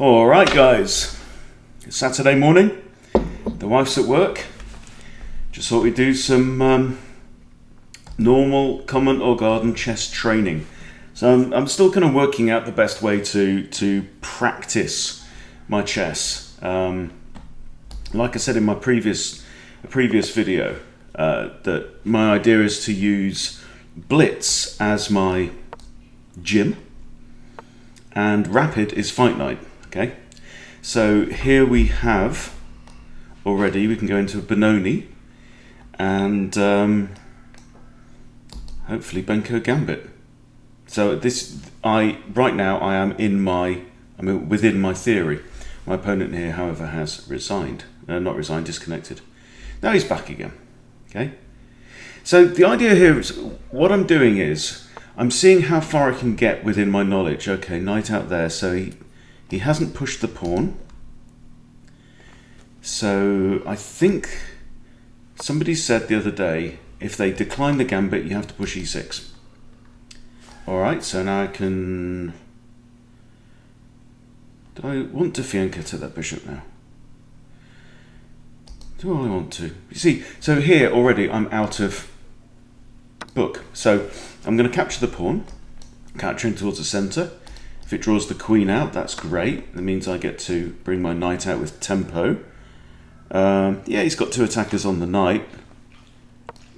Alright guys, it's Saturday morning, the wife's at work, just thought we'd do some normal common or garden chess training. So I'm still kind of working out the best way to practice my chess. Like I said in my previous video, that my idea is to use blitz as my gym and rapid is fight night. Okay, so here we have already, we can go into a Benoni and hopefully Benko Gambit. So right now I am within my theory. My opponent here, however, has resigned. Not resigned, disconnected. Now he's back again. Okay, so the idea here is, what I'm doing is I'm seeing how far I can get within my knowledge. Okay, knight out there, so he hasn't pushed the pawn. So I think somebody said the other day, if they decline the gambit, you have to push e6. Alright, so now I can... Do I want to fianchetto that bishop now? Do I want to? You see, so here already I'm out of book. So I'm going to capture the pawn, capturing towards the centre. If it draws the queen out, that's great. That means I get to bring my knight out with tempo. Yeah, he's got two attackers on the knight,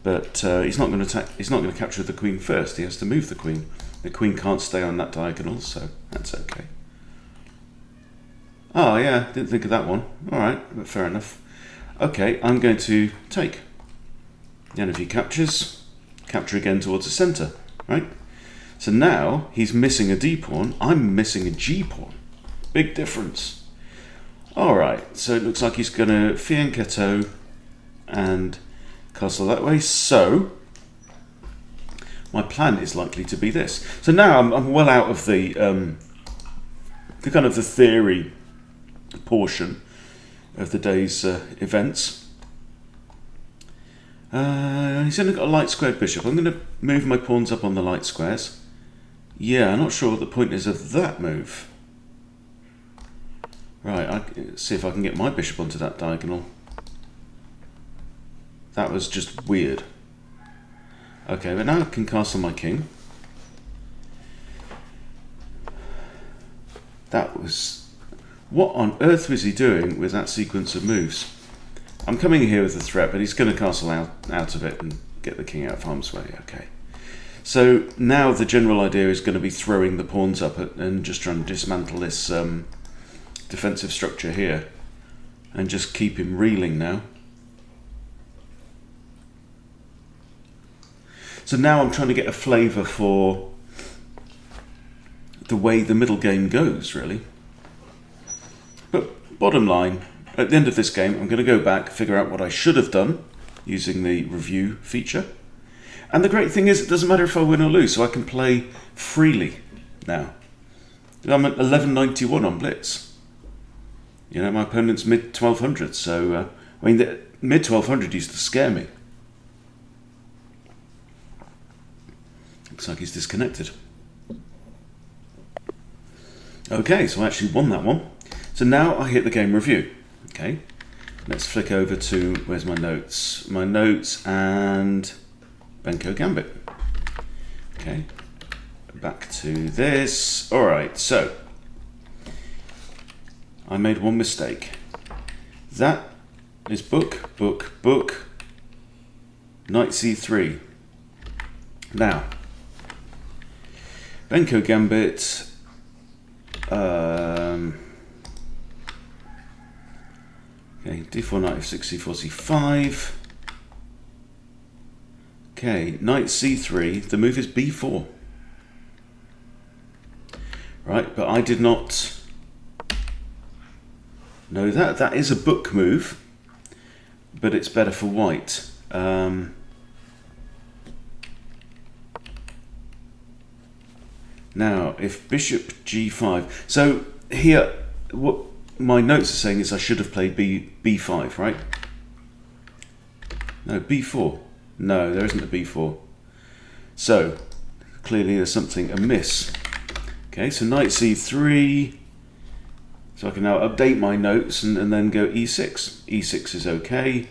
but he's not going to capture the queen first. He has to move the queen. The queen can't stay on that diagonal, so that's okay. Oh yeah, didn't think of that one. All right, but fair enough. Okay, I'm going to take. And if he captures, capture again towards the centre, right? So now he's missing a d pawn. I'm missing a g pawn. Big difference. All right, so it looks like he's going to fianchetto and castle that way. So my plan is likely to be this. So now I'm well out of the kind of the theory portion of the day's events. He's only got a light squared bishop. I'm going to move my pawns up on the light squares. Yeah, I'm not sure what the point is of that move. Right, let's see if I can get my bishop onto that diagonal. That was just weird. Okay, but now I can castle my king. That was... What on earth was he doing with that sequence of moves? I'm coming here with a threat, but he's going to castle out of it and get the king out of harm's way. Okay. So now the general idea is going to be throwing the pawns up and just trying to dismantle this defensive structure here and just keep him reeling now. So now I'm trying to get a flavour for the way the middle game goes, really. But bottom line, at the end of this game, I'm going to go back, figure out what I should have done using the review feature. And the great thing is, it doesn't matter if I win or lose, so I can play freely now. I'm at 1191 on blitz. You know, my opponent's mid 1200s, so I mean, the mid 1200 used to scare me. Looks like he's disconnected. Okay, so I actually won that one. So now I hit the game review. Okay, let's flick over to, where's my notes? My notes and Benko Gambit. Okay, back to this. All right, so I made one mistake. That is book, knight c3. Now, Benko Gambit, okay, d4, knight f6, c4, c5. Okay, knight c3, the move is b4. Right, but I did not know that. That is a book move, but it's better for white. Now, if bishop g5, so here, what my notes are saying is I should have played b5, right? No, b4. No, there isn't a b4. So, clearly there's something amiss. Okay, so knight c3. So I can now update my notes and then go e6. e6 is okay.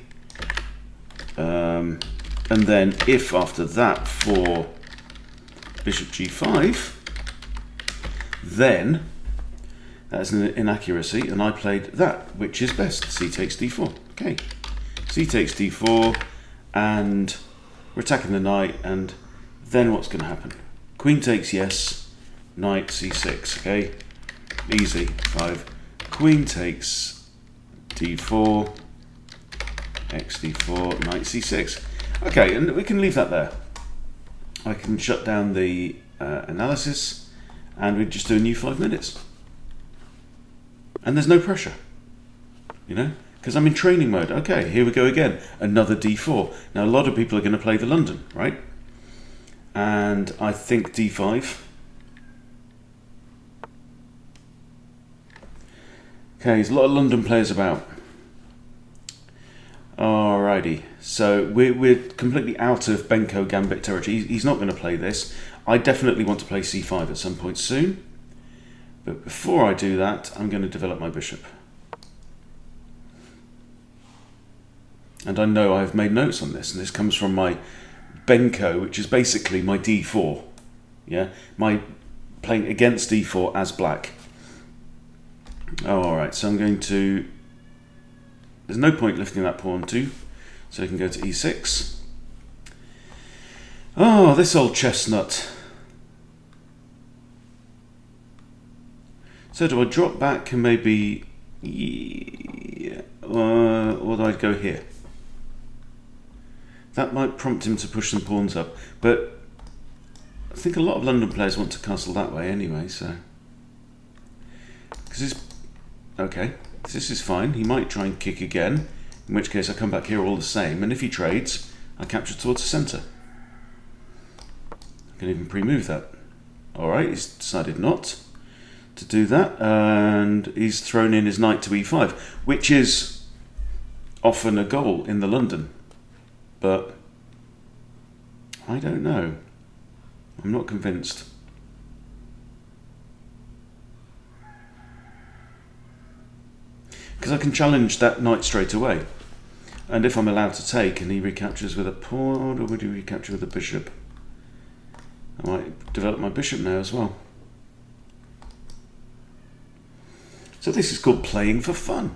And then if after that for bishop g5, then that's an inaccuracy, and I played that, which is best. C takes d4. Okay, c takes d4, and we're attacking the knight, and then what's going to happen? Queen takes yes, knight c6. Okay, easy. 5. Queen takes d4, x d4, knight c6. Okay, and we can leave that there. I can shut down the analysis, and we just do a new 5 minutes. And there's no pressure, you know, because I'm in training mode. Okay, here we go again, another d4. Now, a lot of people are going to play the London, right? And I think d5. Okay, there's a lot of London players about. Alrighty, so we're completely out of Benko Gambit territory. He's not going to play this. I definitely want to play c5 at some point soon. But before I do that, I'm going to develop my bishop. And I know I've made notes on this, and this comes from my Benko, which is basically my d4. Yeah, my playing against d4 as black. Oh, alright, so I'm going to... There's no point lifting that pawn too, so you can go to e6. Oh, this old chestnut. So do I drop back and maybe... Yeah, or do I go here? That might prompt him to push some pawns up, but I think a lot of London players want to castle that way anyway, so... Because this... Okay, this is fine. He might try and kick again, in which case I come back here all the same, and if he trades, I capture towards the centre. I can even pre-move that. Alright, he's decided not to do that, and he's thrown in his knight to e5, which is often a goal in the London, but I don't know. I'm not convinced. Because I can challenge that knight straight away, and if I'm allowed to take and he recaptures with a pawn, or would he recapture with a bishop? I might develop my bishop now as well. So this is called playing for fun.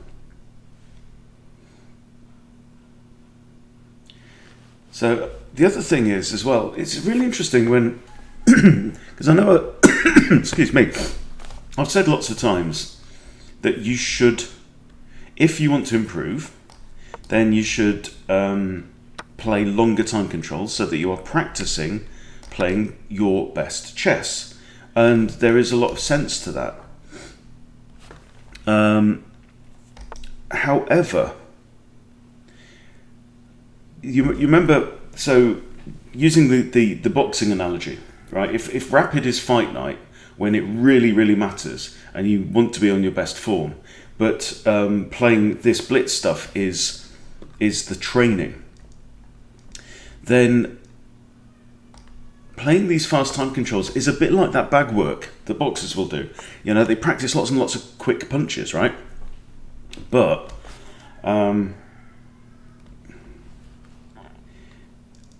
So the other thing is as well, it's really interesting when, because I know, excuse me, I've said lots of times that you should, if you want to improve, then you should play longer time controls so that you are practicing playing your best chess. And there is a lot of sense to that. However, you remember, so using the boxing analogy, right? If rapid is fight night, when it really, really matters and you want to be on your best form, but playing this blitz stuff is the training, then playing these fast time controls is a bit like that bag work that boxers will do. You know, they practice lots and lots of quick punches, right? But and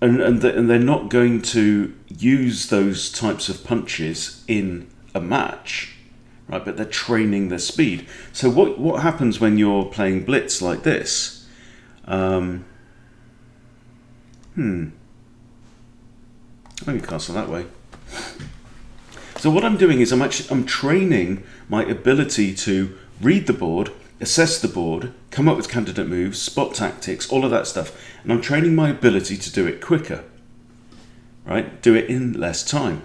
they're not going to use those types of punches in a match, right? But they're training their speed. So what happens when you're playing blitz like this? Maybe castle that way. So what I'm doing is I'm training my ability to read the board, assess the board, come up with candidate moves, spot tactics, all of that stuff, and I'm training my ability to do it quicker, right? Do it in less time.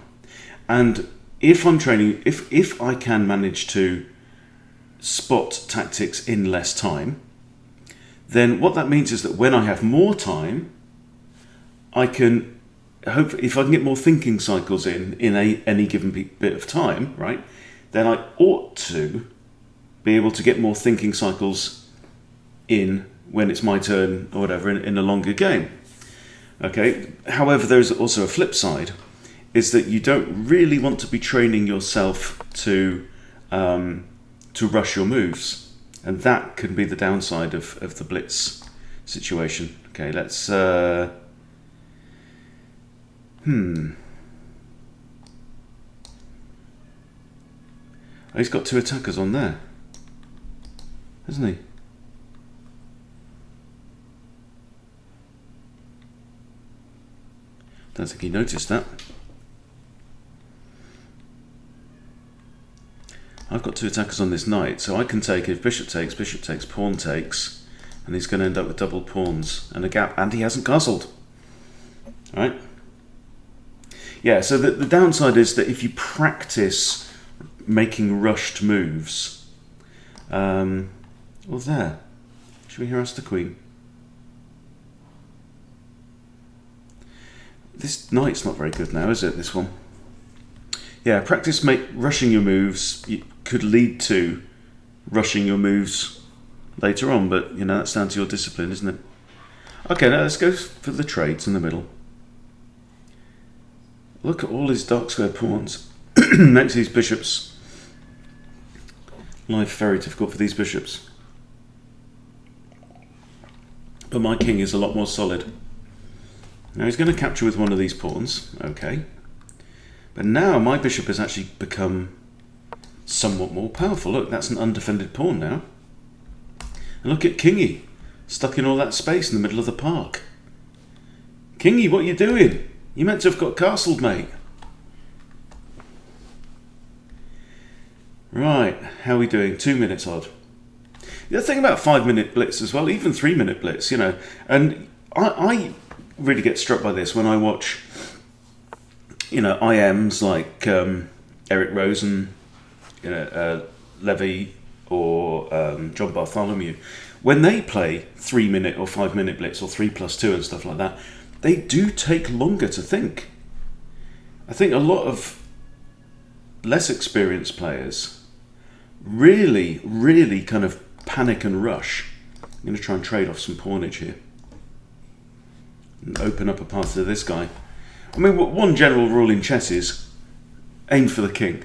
And if I'm training, if I can manage to spot tactics in less time, then what that means is that when I have more time, I can hope, if I can get more thinking cycles in any given bit of time, right, then I ought to be able to get more thinking cycles in when it's my turn or whatever in a longer game. Okay. However, there's also a flip side, is that you don't really want to be training yourself to to rush your moves. And that can be the downside of the blitz situation. Okay, let's... Oh, he's got 2 attackers on there, hasn't he? Don't think he noticed that. I've got 2 attackers on this knight, so I can take, if bishop takes, pawn takes, and he's going to end up with double pawns and a gap, and he hasn't castled. Right? Yeah, so the downside is that if you practice making rushed moves, well, there. Should we harass the queen? This knight's not very good now, is it, this one? Yeah, practice rushing your moves could lead to rushing your moves later on, but, you know, that's down to your discipline, isn't it? Okay, now let's go for the trades in the middle. Look at all his dark square pawns next to these bishops. Life very difficult for these bishops. But my king is a lot more solid. Now he's going to capture with one of these pawns, okay. But now my bishop has actually become somewhat more powerful. Look, that's an undefended pawn now. And look at Kingy, stuck in all that space in the middle of the park. Kingy, what are you doing? You meant to have got castled, mate. Right, how are we doing? 2 minutes odd. The other thing about 5-minute blitz as well, even 3-minute blitz, you know, and I really get struck by this when I watch, you know, IMs like Eric Rosen, you know, Levy or John Bartholomew. When they play 3-minute or 5-minute blitz or 3+2 and stuff like that, they do take longer to think. I think a lot of less experienced players really kind of panic and rush. I'm going to try and trade off some pawnage here and open up a path to this guy. I mean, one general rule in chess is aim for the king.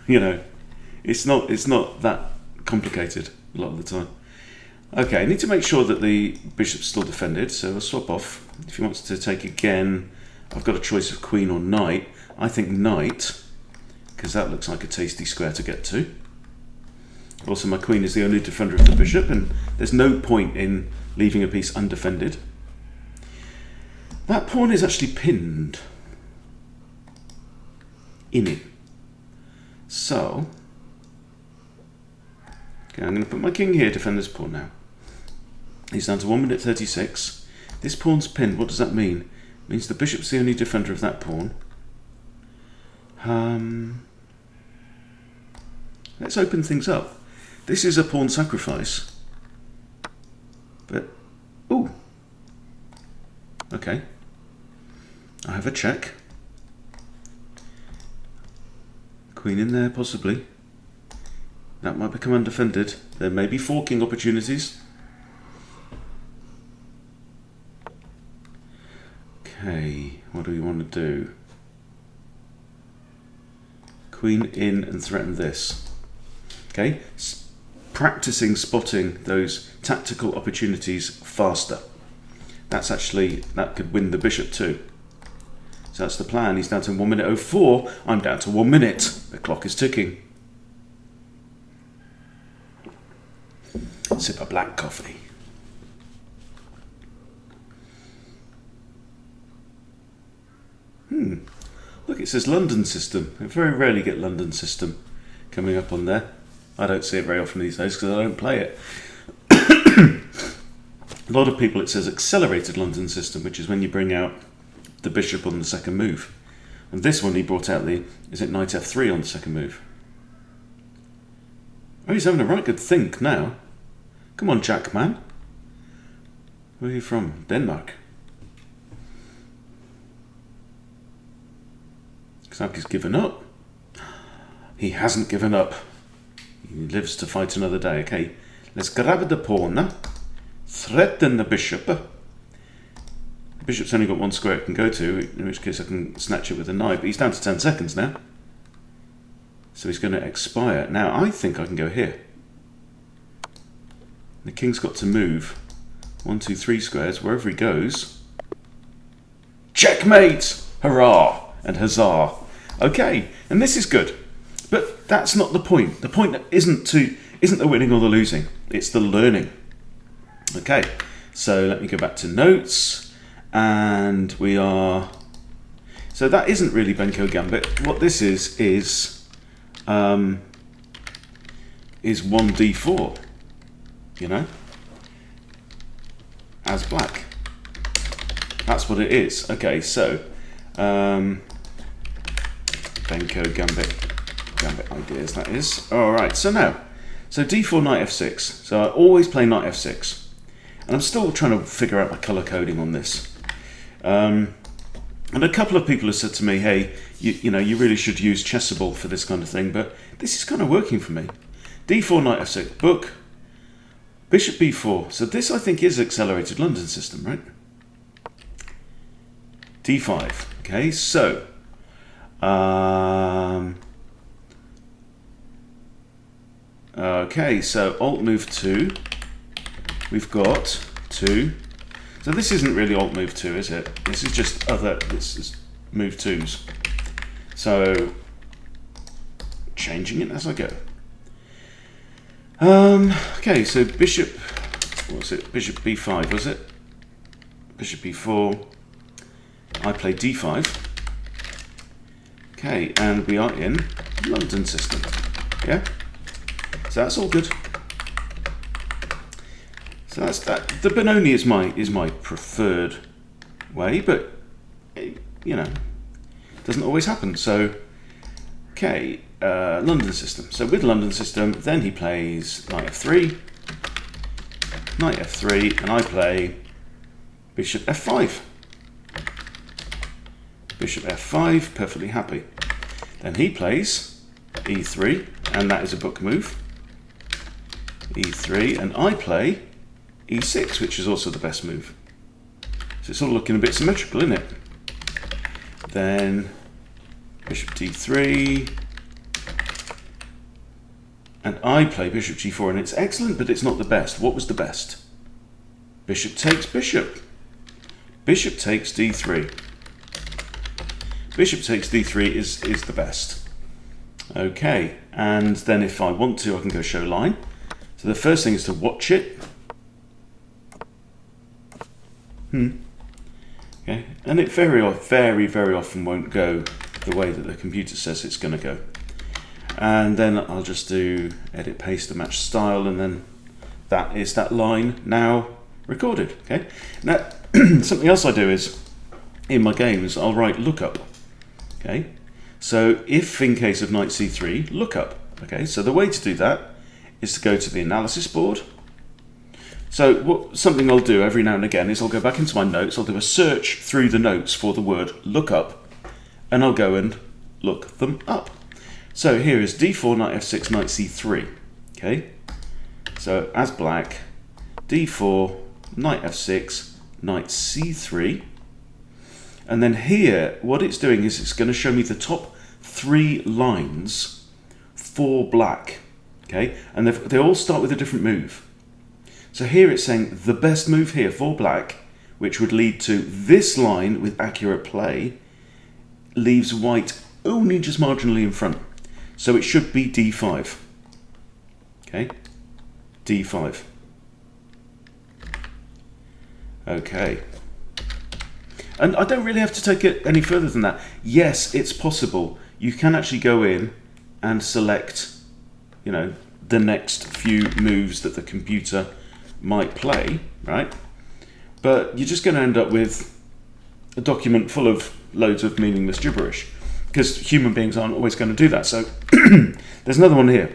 You know, it's not that complicated a lot of the time. Okay, I need to make sure that the bishop's still defended, so I'll swap off. If he wants to take again, I've got a choice of queen or knight. I think knight, because that looks like a tasty square to get to. Also, my queen is the only defender of the bishop, and there's no point in leaving a piece undefended. That pawn is actually pinned in it. So, okay, I'm going to put my king here, defend this pawn now. He's down to 1 minute 36. This pawn's pinned. What does that mean? It means the bishop's the only defender of that pawn. Let's open things up. This is a pawn sacrifice. But, ooh. Okay. I have a check. Queen in there, possibly. That might become undefended. There may be forking opportunities. Okay, what do we want to do? Queen in and threaten this. Okay, practicing spotting those tactical opportunities faster. That could win the bishop too. So that's the plan. He's down to 1 minute 04. I'm down to 1 minute. The clock is ticking. Sip a black coffee. Look, it says London system. I very rarely get London system coming up on there. I don't see it very often these days because I don't play it. A lot of people, it says accelerated London system, which is when you bring out the bishop on the second move. And this one he brought out is it knight f3 on the second move? Oh, he's having a right good think now. Come on, Jack, man. Where are you from? Denmark. Looks like he's given up. He hasn't given up. He lives to fight another day. Okay, let's grab the pawn. Threaten the bishop. The bishop's only got one square it can go to, in which case I can snatch it with a knight, but he's down to 10 seconds now. So he's going to expire. Now, I think I can go here. The king's got to move 1, 2, 3 squares wherever he goes. Checkmate! Hurrah! And huzzah! Okay, and this is good. But that's not the point. The point isn't the winning or the losing. It's the learning. Okay, so let me go back to notes. And we are... So that isn't really Benko Gambit. What this is 1d4, you know, as black. That's what it is. Okay, so Benko Gambit ideas, that is. Alright, so now, d4, knight f6. So I always play knight f6. And I'm still trying to figure out my colour coding on this. And a couple of people have said to me, hey, you know, you really should use Chessable for this kind of thing, but this is kind of working for me. d4, knight f6, book, bishop b4. So this, I think, is accelerated London system, right? d5. Okay, so okay, so alt move 2. We've got 2. So this isn't really alt move 2, is it? This is just this is move 2s. So changing it as I go. Okay, so bishop, what was it? Bishop b5, was it? Bishop b4. I play d5. Okay, and we are in London system. Yeah? So that's all good. So that's that. The Benoni is my preferred way, but you know, doesn't always happen. So okay, London system. So with London system, then he plays knight f3, and I play bishop f5. Bishop f5, perfectly happy. Then he plays e3, and that is a book move. e3, and I play e6, which is also the best move. So it's all looking a bit symmetrical, isn't it? Then bishop d3, and I play bishop g4, and it's excellent, but it's not the best. What was the best? Bishop takes bishop. Bishop takes d3. Bishop takes d3 is the best. Okay, and then if I want to, I can go show line. So the first thing is to watch it. Okay, and it very often won't go the way that the computer says it's going to go. And then I'll just do edit paste to match style, and then that is that line now recorded. Okay, now something else I do is in my games I'll write lookup. Okay, so if in case of knight c3, lookup. Okay, so the way to do that is to go to the analysis board. So something I'll do every now and again is I'll go back into my notes, I'll do a search through the notes for the word lookup, and I'll go and look them up. So here is d4, knight f6, knight c3. Okay, so as black, d4, knight f6, knight c3. And then here, what it's doing is it's going to show me the top 3 lines for black. Okay, and they all start with a different move. So here it's saying the best move here for black, which would lead to this line with accurate play, leaves white only just marginally in front. So it should be d5. Okay, d5. Okay. And I don't really have to take it any further than that. Yes, it's possible. You can actually go in and select, you know, the next few moves that the computer might play, right? But you're just going to end up with a document full of loads of meaningless gibberish, because human beings aren't always going to do that. So there's another one here.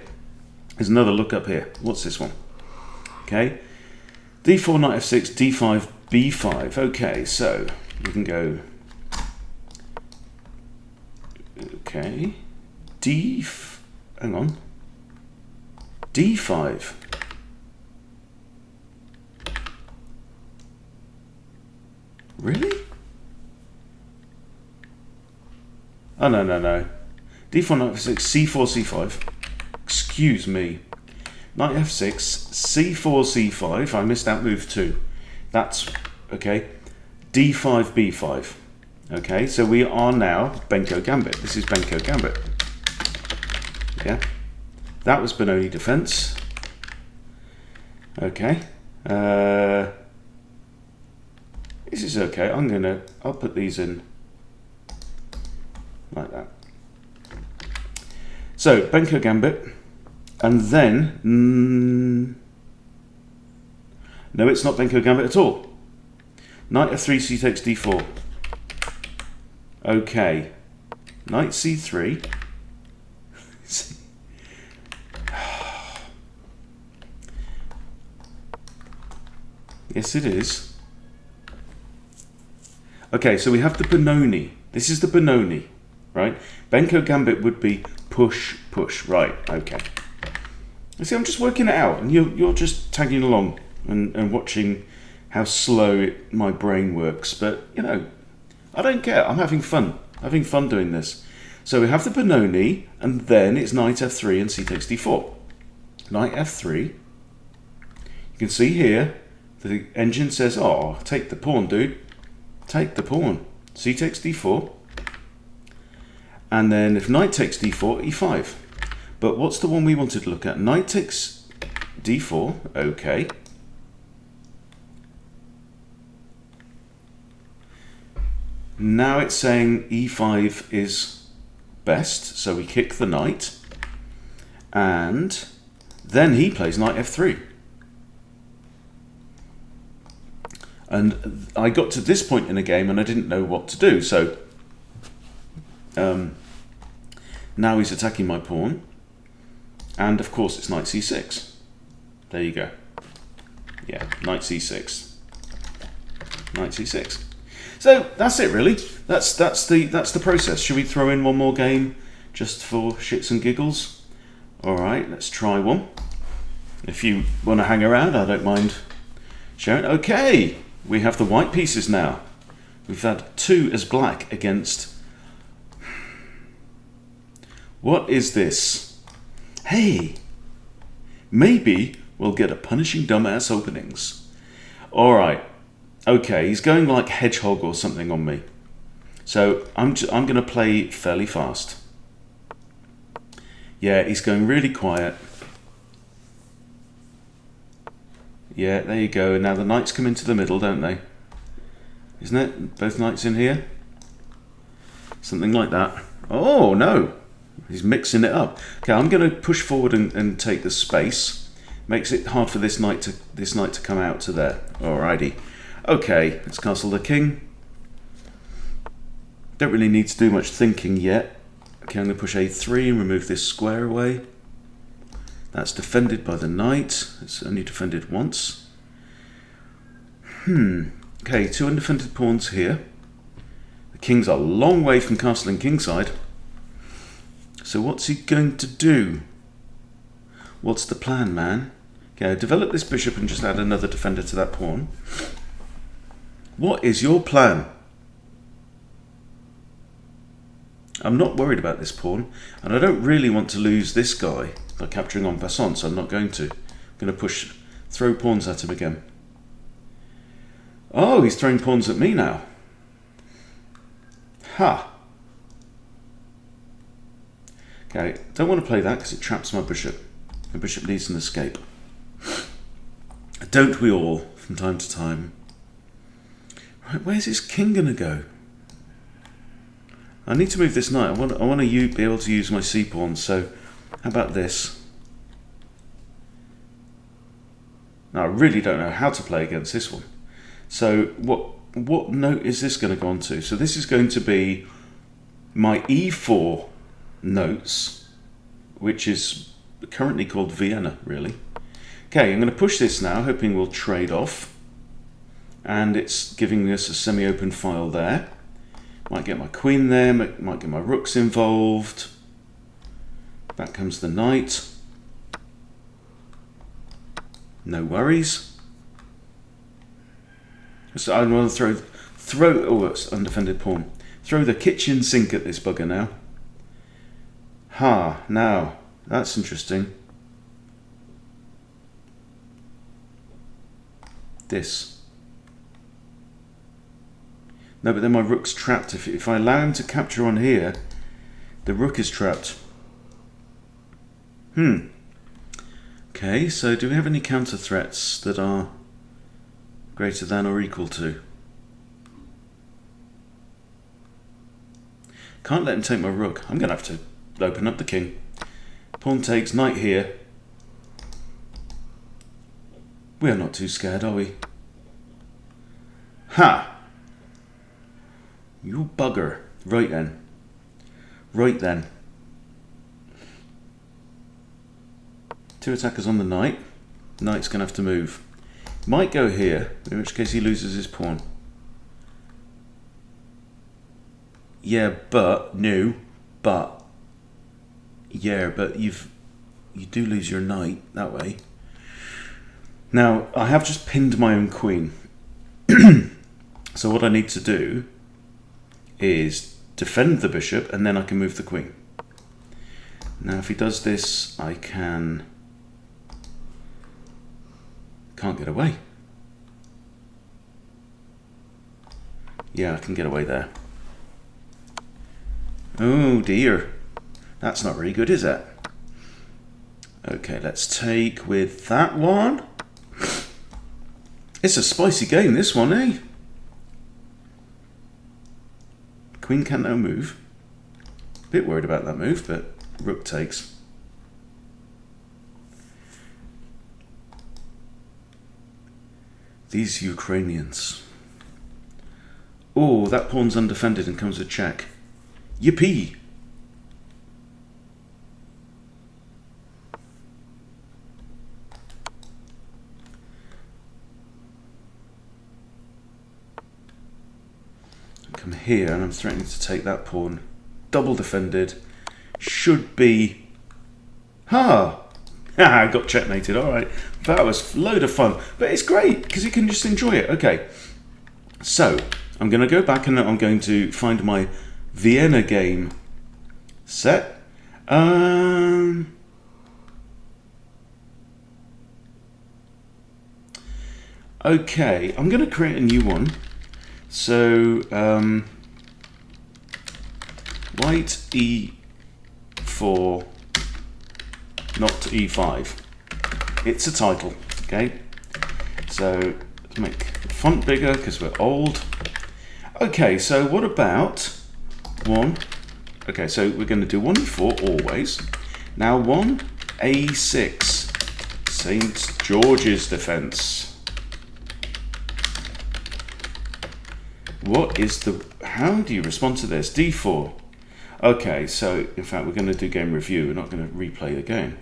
There's another lookup here. What's this one? Okay, d4, knight f6, d5, b5. Okay, so you can go, okay, hang on, d5. Really? Oh, no. d4, knight f6, c4, c5. Excuse me. Knight f6, c4, c5. I missed out move 2. That's okay. d5, b5. Okay, so we are now Benko Gambit. This is Benko Gambit. Yeah, that was Benoni defense. Okay, this is okay. I'll put these in like that. So Benko Gambit, and then no, it's not Benko Gambit at all. Knight f3, c takes d4. Okay, knight c3. Yes, it is. Okay, so we have the Benoni. This is the Benoni, right? Benko Gambit would be push, push. Right, okay. You see, I'm just working it out, and you're just tagging along and watching how slow my brain works. But, you know, I don't care. I'm having fun. Having fun doing this. So we have the Benoni, and then it's knight f3 and c takes d4. Knight f3. You can see here, the engine says, oh, take the pawn, dude. Take the pawn. C takes d4. And then if knight takes d4, e5. But what's the one we wanted to look at? Knight takes d4. Okay. Now it's saying e5 is best. So we kick the knight. And then he plays knight f3. And I got to this point in the game and I didn't know what to do. So now he's attacking my pawn. And of course it's knight c6. There you go. Yeah, knight c6. Knight c6. So that's it really. That's the process. Should we throw in one more game just for shits and giggles? Alright, let's try one. If you want to hang around, I don't mind sharing. Okay. We have the white pieces now. We've had 2 as black against... What is this? Hey! Maybe we'll get a punishing dumbass openings. Alright. Okay, he's going like hedgehog or something on me. So I'm going to play fairly fast. Yeah, he's going really quiet. Yeah, there you go. Now the knights come into the middle, don't they? Isn't it? Both knights in here? Something like that. Oh, no. He's mixing it up. Okay, I'm going to push forward and take the space. Makes it hard for this knight to come out to there. Alrighty. Okay, let's castle the king. Don't really need to do much thinking yet. Okay, I'm going to push a3 and remove this square away. That's defended by the knight. It's only defended once. Okay, 2 undefended pawns here. The king's a long way from castling kingside. So what's he going to do? What's the plan, man? Okay, develop this bishop and just add another defender to that pawn. What is your plan? I'm not worried about this pawn, and I don't really want to lose this guy by capturing en passant, so I'm not going to. I'm going to throw pawns at him again. Oh, he's throwing pawns at me now. Ha! Okay, don't want to play that because it traps my bishop. The bishop needs an escape. Don't we all, from time to time? Right, where's his king going to go? I need to move this knight. I want to be able to use my c-pawn, so how about this? Now, I really don't know how to play against this one. So what note is this going to go on to? So this is going to be my e4 notes, which is currently called Vienna, really. Okay, I'm going to push this now, hoping we'll trade off. And it's giving us a semi-open file there. Might get my queen there, might get my rooks involved. Back comes the knight. No worries. So I want to throw, oh, it's undefended pawn. Throw the kitchen sink at this bugger now. Ha, now, that's interesting. This. No, but then my rook's trapped. If I allow him to capture on here, the rook is trapped. Okay, so do we have any counter threats that are greater than or equal to? Can't let him take my rook. I'm going to have to open up the king. Pawn takes, knight here. We are not too scared, are we? Ha! You bugger. Right then. Right then. 2 attackers on the knight. Knight's going to have to move. Might go here, in which case he loses his pawn. Yeah, but no, but yeah, but you do lose your knight that way. Now I have just pinned my own queen. So what I need to do is defend the bishop, and then I can move the queen. Now if he does this, I can't get away. Yeah, I can get away there. Oh dear, that's not very good, is it? Okay, let's take with that one. It's a spicy game, this one, eh? Queen can't now move. Bit worried about that move, but rook takes. These Ukrainians. Oh, that pawn's undefended and comes a check. Yippee! Come here, and I'm threatening to take that pawn. Double defended. Should be... Ha! I got checkmated, alright. That was a load of fun. But it's great, because you can just enjoy it. Okay, so I'm going to go back and I'm going to find my Vienna game set. Okay, I'm going to create a new one. So, white e4, not e5. It's a title, okay? So, let's make the font bigger because we're old. Okay, so what about one? Okay, so we're going to do 1e4 always. Now 1a6, St. George's defense. What is the... How do you respond to this? d4. Okay, so in fact we're going to do game review. We're not going to replay the game.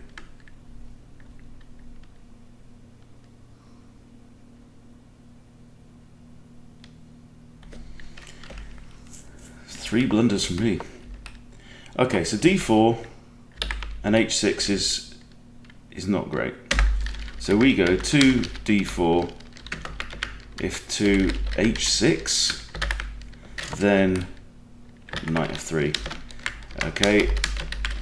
Three blunders from me. Okay, so d4 and h6 is not great. So we go to d4. If to h6, then knight f3. Okay,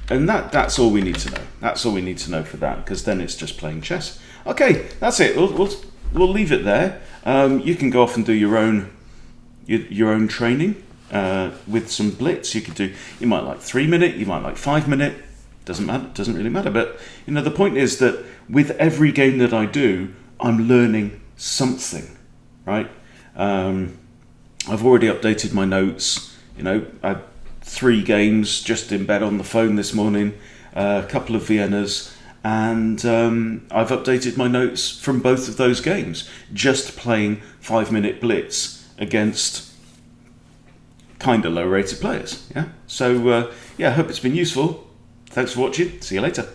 and that's all we need to know. That's all we need to know for that, because then it's just playing chess. Okay, that's it. We'll leave it there. You can go off and do your own training with some blitz. You might like 3 minute, you might like 5 minute. Doesn't matter. Doesn't really matter. But the point is that with every game that I do, I'm learning something. Right, I've already updated my notes. I had 3 games just in bed on the phone this morning, a couple of Viennas, and I've updated my notes from both of those games, just playing 5-minute blitz against kind of low-rated players. Yeah, so yeah, I hope it's been useful. Thanks for watching. See you later.